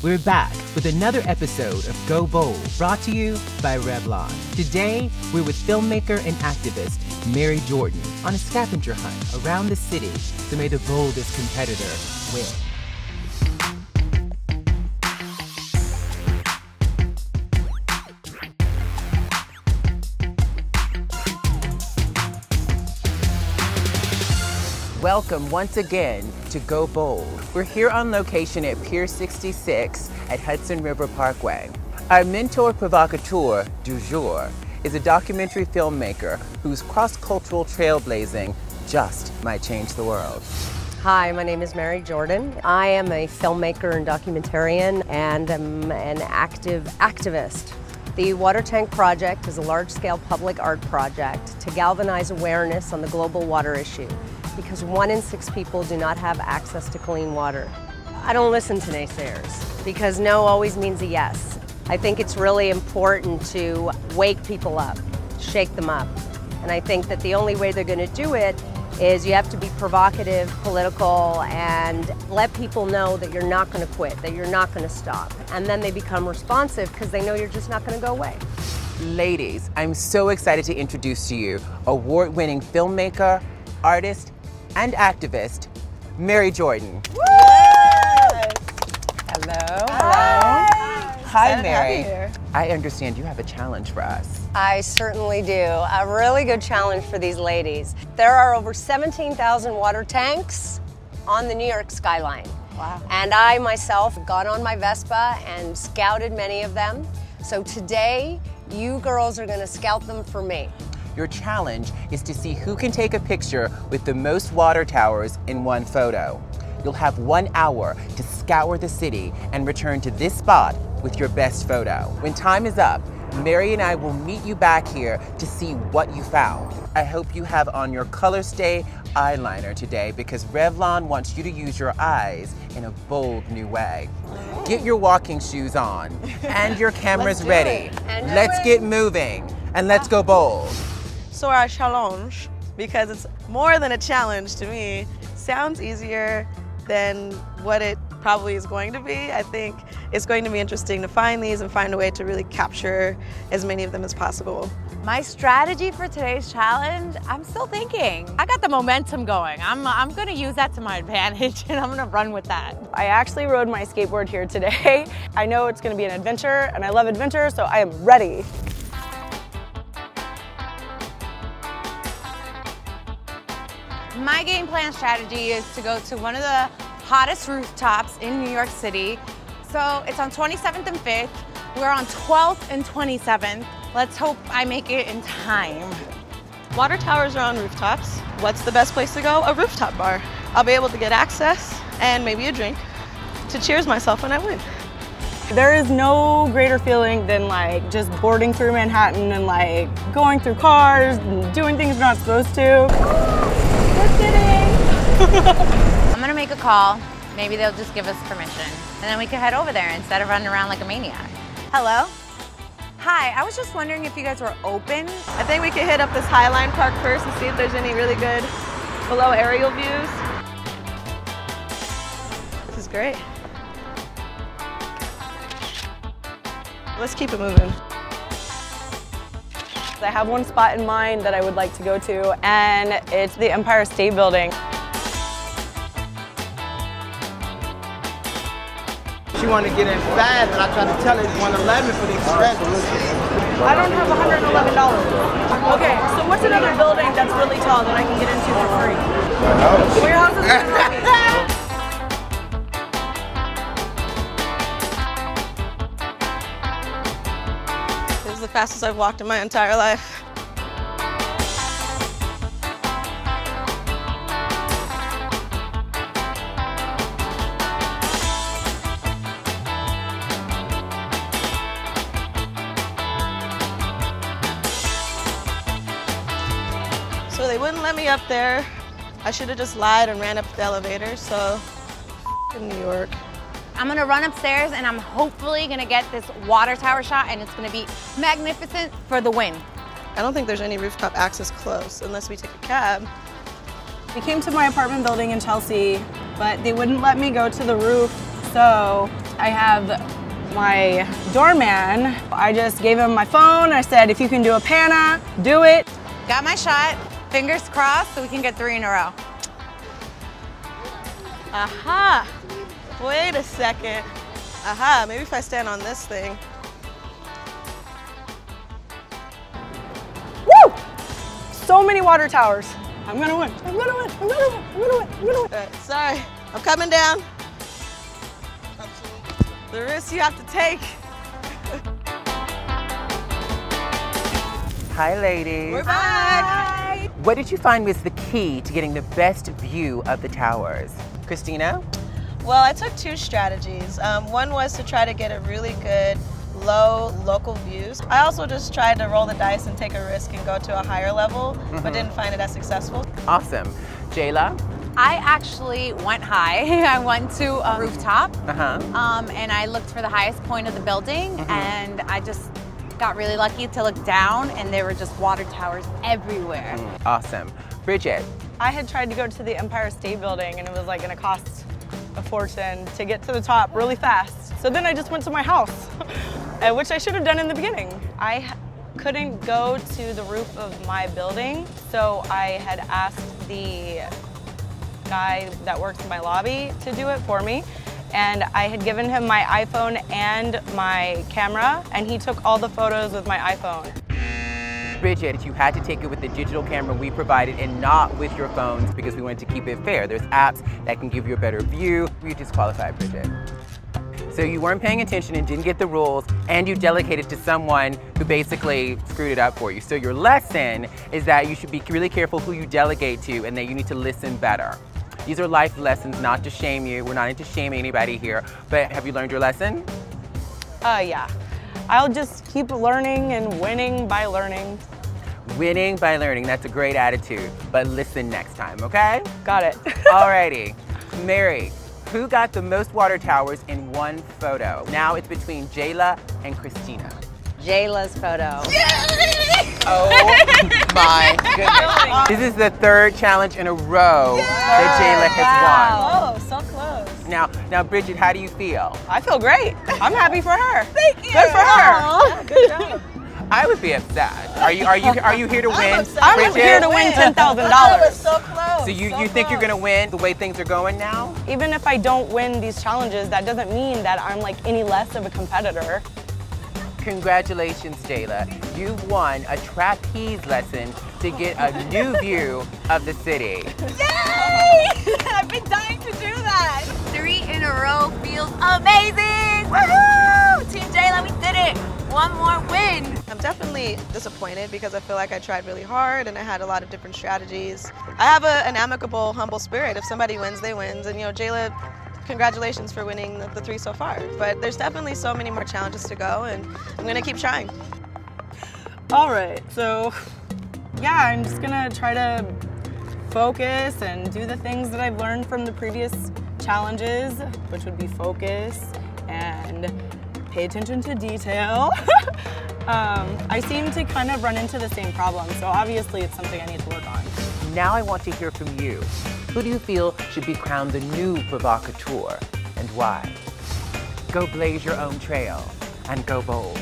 We're back with another episode of Go Bold, brought to you by Revlon. Today, we're with filmmaker and activist Mary Jordan on a scavenger hunt around the city to make the boldest competitor win. Welcome once again to Go Bold. We're here on location at Pier 66 at Hudson River Parkway. Our Mentor Provocateur du jour is a documentary filmmaker whose cross-cultural trailblazing just might change the world. Hi, my name is Mary Jordan. I am a filmmaker and documentarian, and I'm an activist. The Water Tank Project is a large-scale public art project to galvanize awareness on the global water issue, because 1 in 6 people do not have access to clean water. I don't listen to naysayers, because no always means a yes. I think it's really important to wake people up, shake them up. And I think that the only way they're going to do it is you have to be provocative, political, and let people know that you're not going to quit, that you're not going to stop. And then they become responsive because they know you're just not going to go away. Ladies, I'm so excited to introduce to you award-winning filmmaker, artist, and activist, Mary Jordan. Woo! Yes. Hello. Hi, So Mary. I understand you have a challenge for us. I certainly do. A really good challenge for these ladies. There are over 17,000 water tanks on the New York skyline. Wow. And I myself got on my Vespa and scouted many of them. So today, you girls are going to scout them for me. Your challenge is to see who can take a picture with the most water towers in one photo. You'll have 1 hour to scour the city and return to this spot with your best photo. When time is up, Mary and I will meet you back here to see what you found. I hope you have on your Color Stay eyeliner today, because Revlon wants you to use your eyes in a bold new way. Get your walking shoes on and your cameras ready. Let's get moving and let's go bold. So our challenge, because it's more than a challenge to me, sounds easier than what it probably is going to be. I think it's going to be interesting to find these and find a way to really capture as many of them as possible. My strategy for today's challenge, I'm still thinking. I got the momentum going. I'm gonna use that to my advantage and I'm gonna run with that. I actually rode my skateboard here today. I know it's gonna be an adventure and I love adventure, so I am ready. My game plan strategy is to go to one of the hottest rooftops in New York City. So it's on 27th and 5th. We're on 12th and 27th. Let's hope I make it in time. Water towers are on rooftops. What's the best place to go? A rooftop bar. I'll be able to get access and maybe a drink to cheers myself when I win. There is no greater feeling than like just boarding through Manhattan and like going through cars and doing things you're not supposed to. We're kidding. I'm gonna make a call. Maybe they'll just give us permission. And then we can head over there instead of running around like a maniac. Hello? Hi, I was just wondering if you guys were open. I think we could hit up this Highline Park first and see if there's any really good below aerial views. This is great. Let's keep it moving. I have one spot in mind that I would like to go to, and it's the Empire State Building. She wanted to get in fast, and I tried to tell her it's 111 for the express. I don't have $111. Okay, so what's another building that's really tall that I can get into for free? Well, your house is really lucky. This is the fastest I've walked in my entire life. So they wouldn't let me up there. I should have just lied and ran up the elevator, so in New York. I'm gonna run upstairs and I'm hopefully gonna get this water tower shot and it's gonna be magnificent for the win. I don't think there's any rooftop access close unless we take a cab. We came to my apartment building in Chelsea, but they wouldn't let me go to the roof, so I have my doorman. I just gave him my phone. I said, if you can do a panna, do it. Got my shot. Fingers crossed so we can get 3 in a row. Aha! Wait a second. Aha, maybe if I stand on this thing. Woo! So many water towers. I'm gonna win. I'm gonna win. I'm gonna win. I'm gonna win. I'm gonna win. Sorry, I'm coming down. The risk you have to take. Hi, ladies. We're back. What did you find was the key to getting the best view of the towers? Christina? Well, I took 2 strategies. One was to try to get a really good low local views. I also just tried to roll the dice and take a risk and go to a higher level, but didn't find it as successful. Awesome. Jayla? I actually went high. I went to a rooftop and I looked for the highest point of the building and I just got really lucky to look down and there were just water towers everywhere. Awesome. Bridget? I had tried to go to the Empire State Building and it was like gonna cost a fortune to get to the top really fast. So then I just went to my house, which I should have done in the beginning. I couldn't go to the roof of my building, so I had asked the guy that works in my lobby to do it for me. And I had given him my iPhone and my camera, and he took all the photos with my iPhone. Bridget, you had to take it with the digital camera we provided and not with your phones because we wanted to keep it fair. There's apps that can give you a better view. We disqualified Bridget. So you weren't paying attention and didn't get the rules, and you delegated to someone who basically screwed it up for you. So your lesson is that you should be really careful who you delegate to and that you need to listen better. These are life lessons, not to shame you. We're not into shaming anybody here, but have you learned your lesson? Yeah. I'll just keep learning and winning by learning. Winning by learning, that's a great attitude, but listen next time, okay? Got it. Alrighty, Mary, who got the most water towers in one photo? Now it's between Jayla and Christina. Jayla's photo. Oh my goodness. This is the 3rd challenge in a row that Jayla has won. Oh, so close. Now, Bridget, how do you feel? I feel great. I'm happy for her. Thank you. Good for her. Yeah, good job. I would be upset. Are you here to win? I'm here to win $10,000. That was so close. So you think you're gonna win the way things are going now? Even if I don't win these challenges, that doesn't mean that I'm like any less of a competitor. Congratulations, Jayla. You've won a trapeze lesson to get a new view of the city. Yay! I've been dying to do that. 3 in a row feels amazing. Woohoo! Team Jayla, we did it. One more win. I'm definitely disappointed because I feel like I tried really hard and I had a lot of different strategies. I have an amicable, humble spirit. If somebody wins, they win. And Jayla, congratulations for winning the 3 so far. But there's definitely so many more challenges to go and I'm gonna keep trying. All right, so yeah, I'm just gonna try to focus and do the things that I've learned from the previous challenges, which would be focus and pay attention to detail. I seem to kind of run into the same problem, so obviously it's something I need to work on. Now I want to hear from you. Who do you feel should be crowned the new provocateur and why? Go blaze your own trail and go bold.